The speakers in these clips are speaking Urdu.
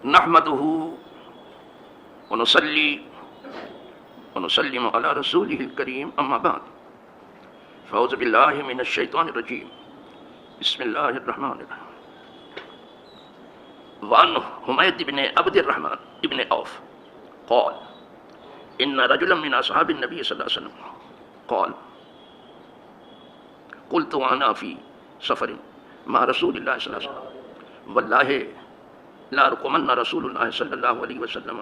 نحمده ونصلي ونسلم على رسوله الكريم أما بعد فأعوذ بالله من الشيطان الرجيم بسم الله الرحمن الرحيم وعن حميد بن عبد الرحمن بن عوف قال إن رجلا من أصحاب النبي صلى الله عليه وسلم قال قلت وأنا في سفر مع رسول الله صلى الله عليه وسلم والله لا رقمن رسول الله صلى الله عليه وسلم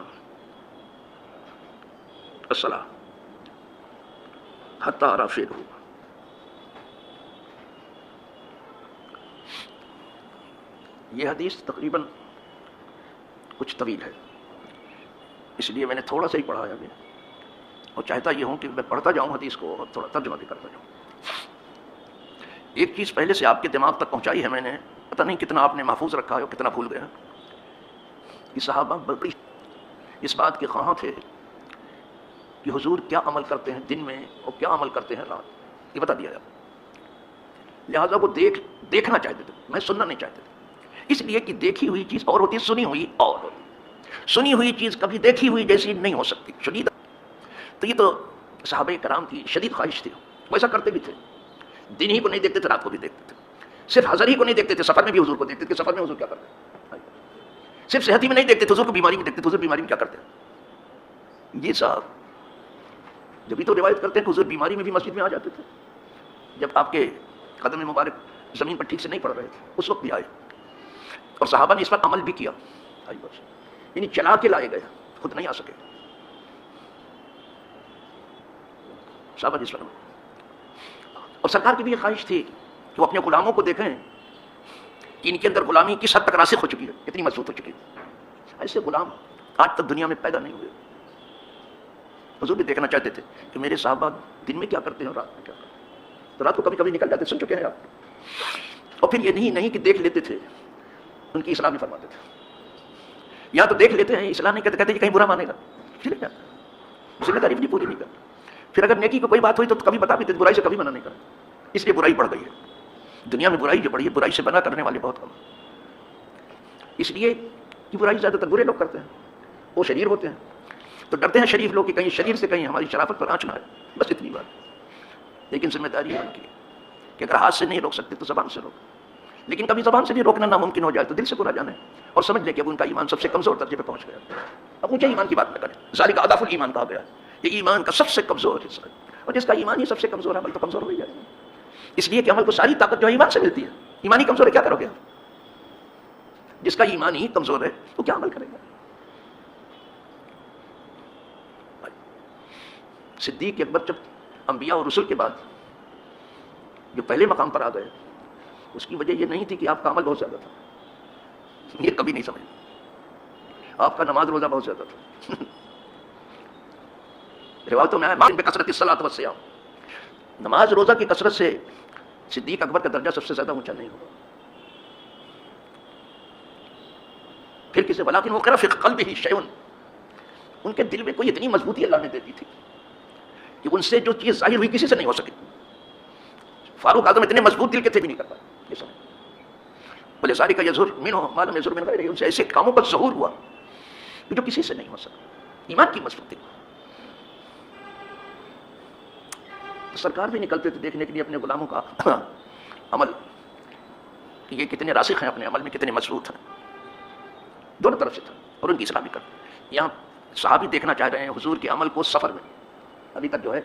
الصلاة حتى أرى فعله. یہ حدیث تقریباً کچھ طویل ہے، اس لیے میں نے تھوڑا سا ہی پڑھا ہے ابھی، اور چاہتا یہ ہوں کہ میں پڑھتا جاؤں حدیث کو اور تھوڑا ترجمہ بھی کرتا جاؤں. ایک چیز پہلے سے آپ کے دماغ تک پہنچائی ہے میں نے، پتہ نہیں کتنا آپ نے محفوظ رکھا ہے اور کتنا بھول گیا. یہ صحابہ بڑی اس بات کے خواہاں تھے کہ حضور کیا عمل کرتے ہیں دن میں اور کیا عمل کرتے ہیں رات، یہ بتا دیا جاتا. لہٰذا وہ دیکھنا چاہتے تھے، میں سننا نہیں چاہتے تھے، اس لیے کہ دیکھی ہوئی چیز اور ہوتی ہے، سنی ہوئی اور ہوتی ہے. سنی ہوئی چیز کبھی دیکھی ہوئی جیسی نہیں ہو سکتی. شدید تو یہ تو صحابہ کرام کی شدید خواہش تھی، وہ ایسا کرتے بھی تھے. دن ہی کو نہیں دیکھتے تھے، رات کو بھی دیکھتے تھے. صرف حضر ہی کو نہیں دیکھتے تھے، سفر میں بھی حضور کو دیکھتے تھے. سفر میں حضور کیا کرتے ہیں؟ صرف صحت ہی میں نہیں دیکھتے تھے، حضور کو بیماری میں دیکھتے تھے. حضور بیماری میں کیا کرتے ہیں؟ یہ صاحب جبھی تو روایت کرتے ہیں کہ حضور بیماری میں بھی مسجد میں آ جاتے تھے. جب آپ کے قدم مبارک زمین پر ٹھیک سے نہیں پڑ رہے تھے اس وقت بھی آئے، اور صحابہ نے اس پر عمل بھی کیا. یعنی چلا کے لائے گئے، خود نہیں آ سکے صحابہ جس پر. اور سرکار کی بھی یہ خواہش تھی کہ وہ اپنے غلاموں کو دیکھیں کہ ان کے اندر غلامی کس حد تک راسخ ہو چکی ہے، اتنی مضبوط ہو چکی ہے. ایسے غلام آج تک دنیا میں پیدا نہیں ہوئے. حضور بھی دیکھنا چاہتے تھے کہ میرے صحابہ دن میں کیا کرتے ہیں اور رات میں کیا کرتے ہیں. تو رات کو کبھی کبھی نکل جاتے، سن چکے ہیں آپ. اور پھر یہ نہیں کہ دیکھ لیتے تھے، ان کی اصلاح بھی فرماتے تھے. یہاں تو دیکھ لیتے ہیں، اصلاح نہیں کرتے، کہتے کہ کہیں برا مانے گا، چلے جاتے، ذمہ داری بھی پوری نہیں کرتے. پھر اگر نیکی کو کوئی بات ہوئی تو کبھی بتا بھی دیتے، برائی سے کبھی منع نہیں کرتے. اس لیے برائی بڑھ گئی ہے دنیا میں. برائی جو بڑھی ہے، برائی سے منع کرنے والے بہت کم. اس لیے کہ برائی زیادہ تر برے لوگ کرتے ہیں، وہ شریر ہوتے ہیں، تو ڈرتے ہیں شریف لوگ کہ کہیں شریر سے کہیں ہماری شرافت پر آنچ نہ آئے. بس اتنی بات. لیکن ذمہ داری ہے ان کی کہ اگر ہاتھ سے نہیں روک سکتے تو زبان سے روک. لیکن کبھی زبان سے بھی روکنا ناممکن ہو جائے تو دل سے برا جانے اور سمجھ لیں کہ اب ان کا ایمان سب سے کمزور درجے پہ پہنچ گیا. اب اونچے ایمان کی بات نہ کریں. ذالک اضعف الایمان کہا گیا ہے، یہ ایمان کا سب سے کمزور حصہ ہے. اور جس کا ایمان ہی سب سے کمزور ہے، عمل تو کمزور ہو ہی جائے گا. اس لیے کہ عمل کو ساری طاقت جو ہے ایمان سے ملتی ہے. ایمان ہی کمزور ہے، کیا کرو گے؟ جس کا ایمان ہی کمزور ہے تو کیا عمل کرے گا؟ صدیق اکبر جب انبیاء اور رسل کے بعد جو پہلے مقام پر آ گئے، اس کی وجہ یہ نہیں تھی کہ آپ کا عمل بہت زیادہ تھا، یہ کبھی نہیں سمجھ. آپ کا نماز روزہ بہت زیادہ تھا. روایتوں میں آیا بکثرت الصلاۃ والصیام، نماز روزہ کی کثرت سے صدیق اکبر کا درجہ سب سے زیادہ اونچا نہیں ہوگا. پھر کسی ولیکن وقر فی قلبہ شیء، ان کے دل میں کوئی اتنی مضبوطی اللہ نے دے دی تھی کہ ان سے جو چیز ظاہر ہوئی کسی سے نہیں ہو سکی. فاروق اعظم اتنے مضبوط دل کے تھے بھی نہیں کر پائے یہ سمجھ. بولے ساری کا یظہر منہ ما لم یظہر من غیرہ، ان سے ایسے کاموں پر ظہور ہوا جو کسی سے نہیں ہو سکا. ایمان کی مضبوطی. سرکار بھی نکلتے تھے دیکھنے کے لیے اپنے غلاموں کا عمل کہ یہ کتنے راسخ ہیں، اپنے عمل میں کتنے مضبوط ہیں. دونوں طرف سے تھا اور ان کی اصلاح بھی کرتے. یہاں صحابی دیکھنا چاہ رہے ہیں حضور کے عمل کو سفر میں. ابھی تک جو ہے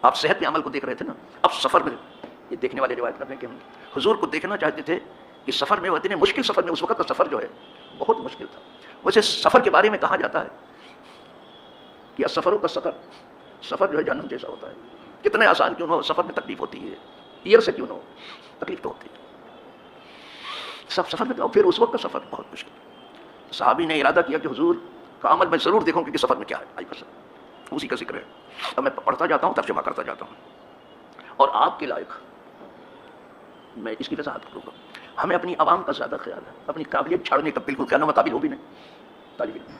آپ صحت کے عمل کو دیکھ رہے تھے نا، اب سفر میں یہ دیکھنے والے روایت کر رہے ہیں کہ ہم حضور کو دیکھنا چاہتے تھے کہ سفر میں، وہ اتنے مشکل سفر میں، اس وقت کا سفر جو ہے بہت مشکل تھا. ویسے سفر کے بارے میں کہا جاتا ہے کہ سفروں کا سفر جو ہے جہنم جیسا ہوتا ہے. کتنے آسان کیوں نہ ہو، سفر میں تکلیف ہوتی ہے. ایئر سے کیوں نہ ہو، تکلیف تو ہوتی ہے. سب سفر میں تو پھر اس وقت کا سفر بہت مشکل. صحابی نے ارادہ کیا کہ حضور کا عمل میں ضرور دیکھوں کہ سفر میں کیا ہے. اسی کا ذکر ہے. اب میں پڑھتا جاتا ہوں، ترجمہ کرتا جاتا ہوں. اور آپ کے لائق میں اس کی وضاحت کروں گا. ہمیں اپنی عوام کا زیادہ خیال ہے، اپنی قابلیت چھاڑنے کا بالکل کہنا قابل ہو بھی نہیں. طالب علم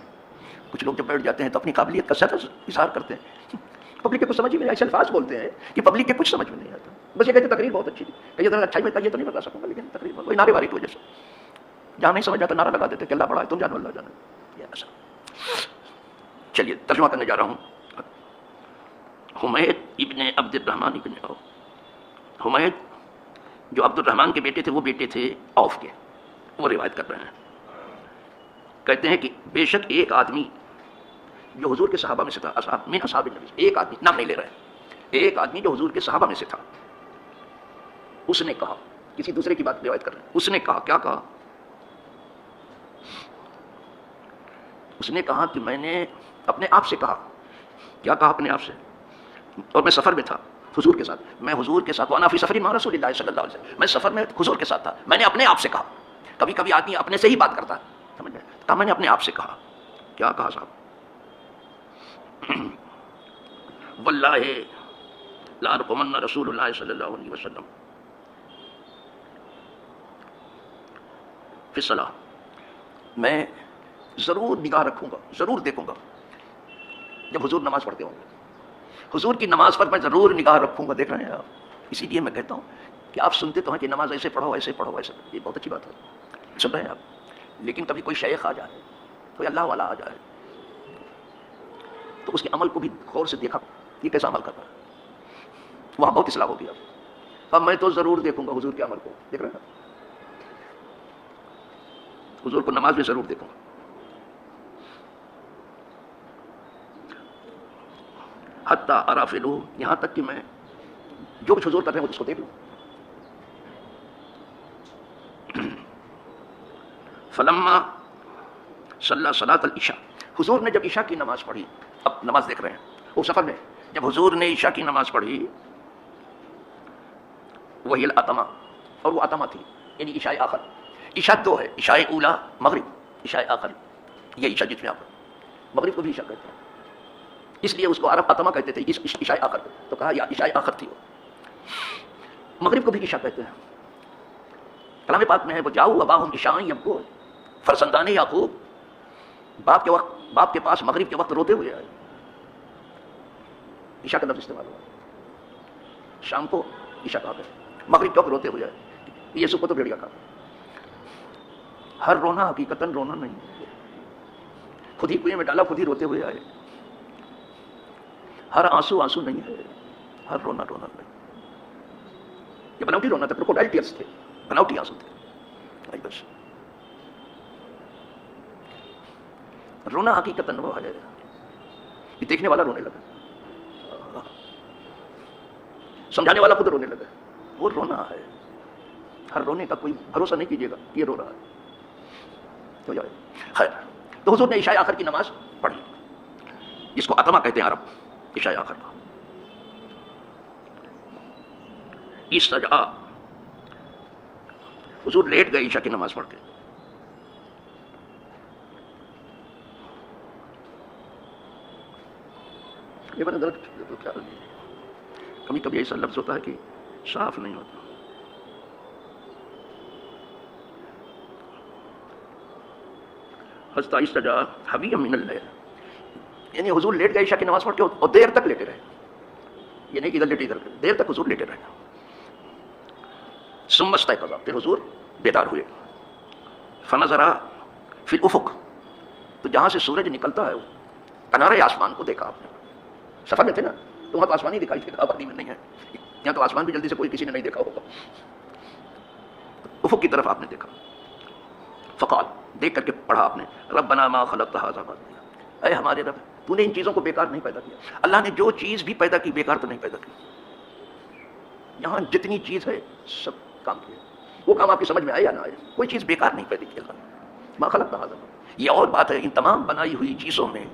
کچھ لوگ جب بیٹھ جاتے ہیں تو اپنی قابلیت کا زیادہ اظہار کرتے ہیں. پبلک کے کچھ سمجھ میں نہیں، ایسے الفاظ بولتے ہیں کہ پبلک کے کچھ سمجھ میں نہیں آتا. بس یہ کہتے تقریر بہت اچھی تھی، کہ یہ اچھائی میں یہ تو نہیں بتا سکوں گا، لیکن تقریر وہی نعرے باری کی وجہ سے جہاں نہیں سمجھ آتا نعرہ لگا دیتے کہ اللہ بڑا ہے، تم جانو اللہ جانے. یہ ایسا. چلیے ترجمہ کرنے جا رہا ہوں. حمید ابن عبد الرحمن ابن عوف، حمید جو عبد الرحمن کے بیٹے تھے وہ بیٹے تھے عوف کے، وہ روایت کر رہے ہیں. کہتے ہیں کہ بے شک ایک آدمی جو حضور کے صحابہ میں سے تھا، اصحاب من اصحاب النبی، ایک آدمی، نام نہیں لے رہے، ایک آدمی جو حضور کے صحابہ میں سے تھا، اس نے کہا، کسی دوسرے کی بات روایت کر رہے ہیں، اس نے کہا، کیا کہا؟ اس نے کہا کہ میں نے اپنے آپ سے کہا. کیا کہا اپنے آپ سے؟ اور میں سفر میں تھا حضور کے ساتھ، میں حضور کے ساتھ، وانا فی سفر مع رسول اللہ صلی اللہ علیہ وسلم، میں سفر میں حضور کے ساتھ تھا، میں نے اپنے آپ سے کہا. کبھی کبھی آدمی اپنے سے ہی بات کرتا ہے، سمجھ گئے؟ کہا میں نے اپنے آپ سے کہا. کیا کہا صاحب؟ واللہ لا رقمن رسول اللہ صلی اللہ علیہ وسلم فی الصلاۃ، میں ضرور نگاہ رکھوں گا، ضرور دیکھوں گا جب حضور نماز پڑھتے ہوں گے، حضور کی نماز پر میں ضرور نگاہ رکھوں گا. دیکھ رہے ہیں آپ؟ اسی لیے میں کہتا ہوں کہ آپ سنتے تو ہیں کہ نماز ایسے پڑھو ایسے پڑھو ایسے، یہ بہت اچھی بات ہے، سن رہے ہیں آپ، لیکن کبھی کوئی شیخ آ جائے، کوئی اللہ والا آ جائے، تو اس کے عمل کو بھی غور سے دیکھا، یہ کیسا عمل کر رہا ہے، وہاں بہت اصلاح ہوگی. اب میں تو ضرور دیکھوں گا حضور کے عمل کو. دیکھ رہے ہیں حضور کو نماز میں ضرور دیکھوں گا. حتی ارا فعلہ، یہاں تک کہ میں جو کچھ حضور کر رہے ہیں وہ اس کو دیکھ لوں. فلما صلی صلاۃ العشاء، حضور نے جب عشاء کی نماز پڑھی، اب نماز دیکھ رہے ہیں وہ سفر میں، جب حضور نے عشاء کی نماز پڑھی، وہی العتمہ، اور وہ عتمہ تھی، یعنی عشاء آخر. عشاء دو ہے، عشاء اولا مغرب، عشاء آخر یہ عشاء جس میں آپ مغرب کو بھی عشاء کہتے ہیں، اس لیے اس کو عرب عتمہ کہتے تھے، اس عشاء آخر کو تو کہا یا عشاء آخر تھی. وہ مغرب کو بھی عشاء کہتے ہیں. کلام پاک میں ہے وہ جاؤ اباہم عشاء یبکون، فرزندان یعقوب باپ کے پاس مغرب کے وقت روتے ہوئے آئے. عشاء کا لفظ استعمال ہوا، شام کو عشاء کہا گیا، مغرب کے وقت روتے ہوئے آئے. یسوع کو تو بھیڑیا کہا. ہر رونا حقیقتاً رونا نہیں، خود ہی کنویں میں ڈالا، خود ہی روتے ہوئے آئے. ہر آنسو آنسو نہیں ہے، ہر رونا رونا نہیں. یہ بناوٹی رونا تھا، کروکوڈائل ٹیئرز تھے، بناوٹی آنسو تھے. بس رونا حقیقتاً وہ ہے، یہ دیکھنے والا رونے لگا، سمجھانے والا خود رونے لگا. وہ رونا ہے، ہر رونے کا کوئی بھروسہ نہیں کیجیے گا یہ رو رہا ہے تو جائے. خیر، تو حضور نے عشاء آخر کی نماز پڑھی، جس کو عتمہ کہتے ہیں عرب، عشاء آخر کا. استجا، حضور لیٹ گئے عشاء کی نماز پڑھ کے. یہ بڑا درد کبھی کبھی ایسا لفظ ہوتا ہے کہ صاف نہیں ہوتا. حضرت استجا حبی من اللیل، یعنی حضور لیٹ گئے عشاء کی نماز پڑھ کے اور دیر تک لیٹے رہے. یہ نہیں کہ ادھر لیٹے ادھر، دیر تک حضور لیٹے رہے. ثم استيقظ، پھر حضور بیدار ہوئے. فنظر فی الافق، تو جہاں سے سورج نکلتا ہے کنارے آسمان کو دیکھا. آپ نے سفر میں تھے نا، تو وہاں تو آسمان ہی دکھائی دیتا، آبادی میں نہیں ہے. یہاں تو آسمان بھی جلدی سے کوئی کسی نے نہیں دیکھا ہوگا. افق کی طرف آپ نے دیکھا. فقال، دیکھ کر کے پڑھا آپ نے، ربنا ما خلقت هذا باطلا، اے ہمارے رب تو نے ان چیزوں کو بیکار نہیں پیدا کیا. اللہ نے جو چیز بھی پیدا کی بیکار تو نہیں پیدا کی. یہاں جتنی چیز ہے سب کام کیا، وہ کام آپ کی سمجھ میں آئے یا نہ آئے، کوئی چیز بیکار نہیں پیدا کی اللہ نے. ما خلقت هذا، یہ اور بات ہے، ان تمام بنائی ہوئی چیزوں میں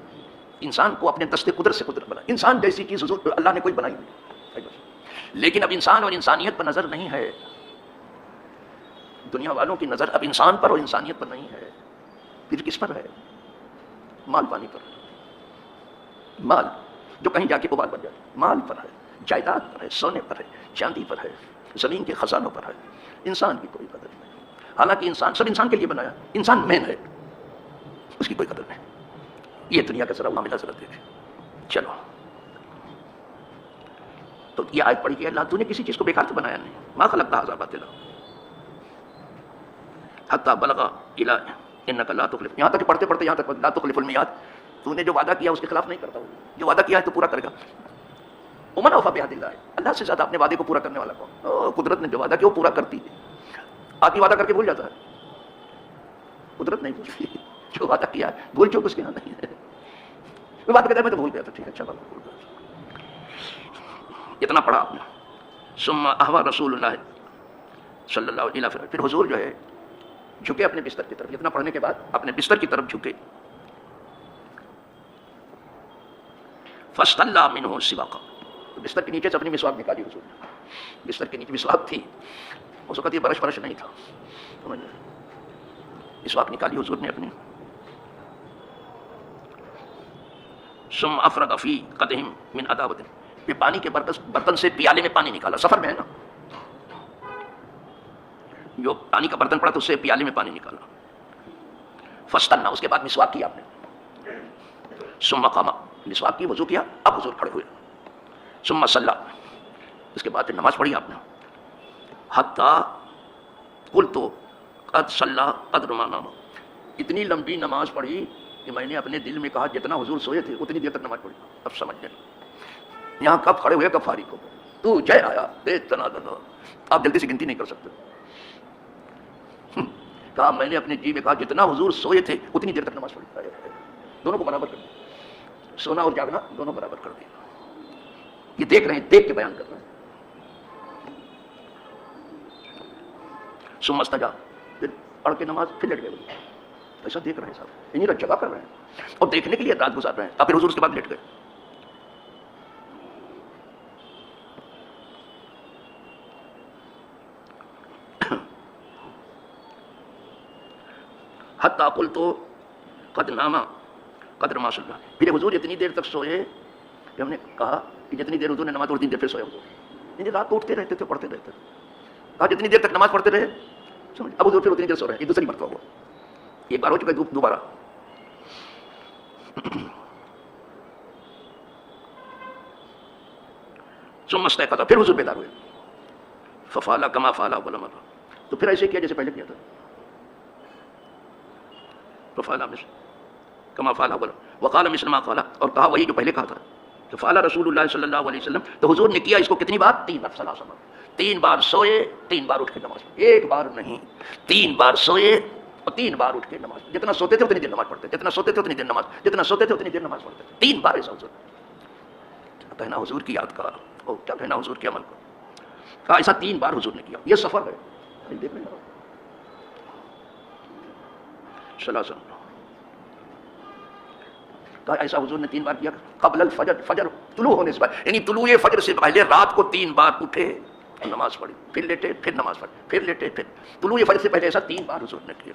انسان کو اپنے دست قدرت سے قدرت بنا. انسان جیسی چیز حضور اللہ نے کوئی بنائی نہیں، لیکن اب انسان اور انسانیت پر نظر نہیں ہے. دنیا والوں کی نظر اب انسان پر اور انسانیت پر نہیں ہے، پھر کس پر ہے؟ مال پانی پر. مال جو کہیں جا کے ابال بن جائے، مال پر ہے، جائیداد پر ہے، سونے پر ہے، چاندی پر ہے، زمین کے خزانوں پر ہے. انسان کی کوئی قدر نہیں. حالانکہ انسان سب انسان کے لیے بنایا، انسان مین ہے، اس کی کوئی قدر نہیں. یہ دنیا کا ذرا معاملہ ذرا دیکھیں. چلو، تو یہ آیت پڑھی کہ اللہ تو نے کسی چیز کو بیکار تو بنایا نہیں. ما خلقت هذا باطلا، حتی بلغ الی انک لا تخلف، یہاں تک کہ پڑھتے پڑھتے یہاں تک لا تخلف المیعاد، تو نے جو وعدہ کیا اس کے خلاف نہیں کرتا، جو وعدہ کیا ہے تو پورا کرے گا. ومن اوفی بعہد اللہ، اللہ سے زیادہ اپنے وعدے کو پورا کرنے والا کون؟ قدرت نے جو وعدہ کیا وہ پورا کرتی ہے. آدمی وعدہ کر کے بھول جاتا ہے، قدرت نہیں بھولتی. جو وعدہ کیا ہے بھول چوک اس کے یہاں نہیں ہے. میں بات کرتا میں تو بھول گیا تھا، ٹھیک ہے اچھا بات بھول گیا. اتنا پڑھا آپ نے. ثم احوى رسول اللہ صلی اللہ علیہ وسلم، پھر حضور جو ہے جھکے اپنے بستر کی طرف. اتنا پڑھنے کے بعد اپنے بستر کی طرف جھکے. فاستلى منه سواقا، بستر کے نیچے سے اپنی مسواک نکالی حضور نے. بستر کے نیچے مسواک تھی، اس وقت یہ برش نہیں تھا، مسواک نکالی حضور نے اپنی. ثم افرغ فی قدح من عداوۃ، پھر پانی کے برتن سے پیالے میں پانی نکالا. سفر میں ہے نا، جو پانی کا برتن پڑا تو اس سے پیالے میں پانی نکالا. فاستلنا، اس کے بعد مسواک کیا آپ نے. ثم قام، مسواک کی، وضو کیا، اب حضور کھڑے ہوئے. ثم صلی، اس کے بعد پھر نماز پڑھی آپ نے. حتی قلت قد صلی قدر ما نام، اتنی لمبی نماز پڑھی کہ میں نے اپنے دل میں کہا جتنا حضور سوئے تھے اتنی دیر تک نماز پڑھی. اب سمجھ گئے یہاں کب کھڑے ہوئے کب فارغ ہو گئے. تو جے آیا بے تنادن، آپ جلدی سے گنتی نہیں کر سکتے. کہا میں نے اپنے جی میں کہا جتنا حضور سوئے تھے اتنی دیر تک نماز پڑھی. دونوں کو برابر کر دیا، سونا اور جاگنا دونوں برابر کر دیا. یہ دیکھ رہے ہیں، دیکھ کے بیان کر رہے ہیں. ثم استجاب، پھر پڑھ کے نماز پھر لٹ گئے. ایسا دیکھ رہے ہیں صاحب، انہیں جگہ کر رہے ہیں اور دیکھنے کے لیے رات گزار رہے ہیں. اب پھر حضور اس کے بعد لیٹ گئے. حتی قلت قد نام قدر ما صلی، پھر حضور اتنی دیر تک سوئے کہ ہم نے کہا کہ جتنی دیر حضور نے نماز پڑھی اتنی دیر پھر سوئے حضور. یعنی رات کو اٹھتے رہتے تھے، پڑھتے رہتے تھے. کہا جتنی دیر تک نماز پڑھتے رہے. اب حضور پھر اتنی دیر سو رہے ہیں. یہ دوسری مرتبہ ہوا، ایک بار ہو چکا ہے، دوبارہ. ثم استيقظ، پھر حضور بیدار ہوئے. ففعل كما فعل اول مرة، تو پھر ایسے کیا جیسے پہلے کیا تھا. ففعل مثل كما فعل اول، وقال مثل ما قال، اور کہا وہی جو پہلے کہا تھا. تو فعل رسول اللہ صلی اللہ علیہ وسلم، تو حضور نے کیا اس کو کتنی بار؟ 3 بار. ثلاث بار، 3 بار سوئے، 3 بار اٹھ کے نماز پڑھی. ایک بار نہیں، 3 بار سوئے اور 3 بار اٹھ کے نماز. جتنا سوتے تھے اتنی دیر نماز پڑھتے، جتنا سوتے تھے اتنی دیر نماز، جتنا سوتے تھے اتنی دیر نماز پڑھتے. 3 بار ایسا حضور. کیا کہنا حضور کی یاد کا، اور کیا کہنا حضور کے عمل کا. کہا ایسا 3 بار حضور نے کیا. یہ سفر ہے، دیکھ رہے ہیں سلاسل. کہا ایسا حضور نے 3 بار کیا. قبل الفجر، فجر طلوع ہونے سے پہلے، یعنی طلوع فجر سے پہلے رات کو 3 بار اٹھے اور نماز پڑھی، پھر لیٹے پھر نماز پڑھی، پھر لیٹے پھر. طلوع فجر سے پہلے ایسا 3 بار حضور نے کیا.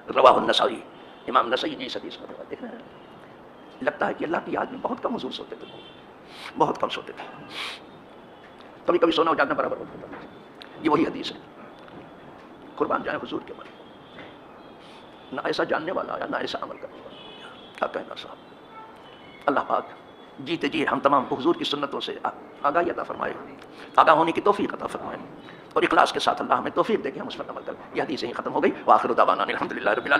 رواہ النسائی، امام نسائی نے اس حدیث کو روایت. دیکھ رہے ہیں، لگتا ہے کہ اللہ کی یاد میں بہت کم حضور سوتے تھے، بہت کم سوتے تھے. کبھی کبھی سونا اور جاگنا برابر ہوتا تھا. یہ وہی حدیث ہے. قربان جائیں حضور کے عمل، نہ ایسا جاننے والا آیا، نہ ایسا عمل کرنے والا. کیا کہنا صاحب. اللہ پاک جیتے جی ہم تمام کو حضور کی سنتوں سے آگاہی عطا فرمائے، آگاہ ہونے کی توفیق عطا فرمائے، اور اخلاص کے ساتھ اللہ ہمیں توفیق دے کہ ہم اس پر عمل کریں. یہ حدیث یہیں ختم ہو گئی. وآخر دعوانا الحمدللہ رب العالمین.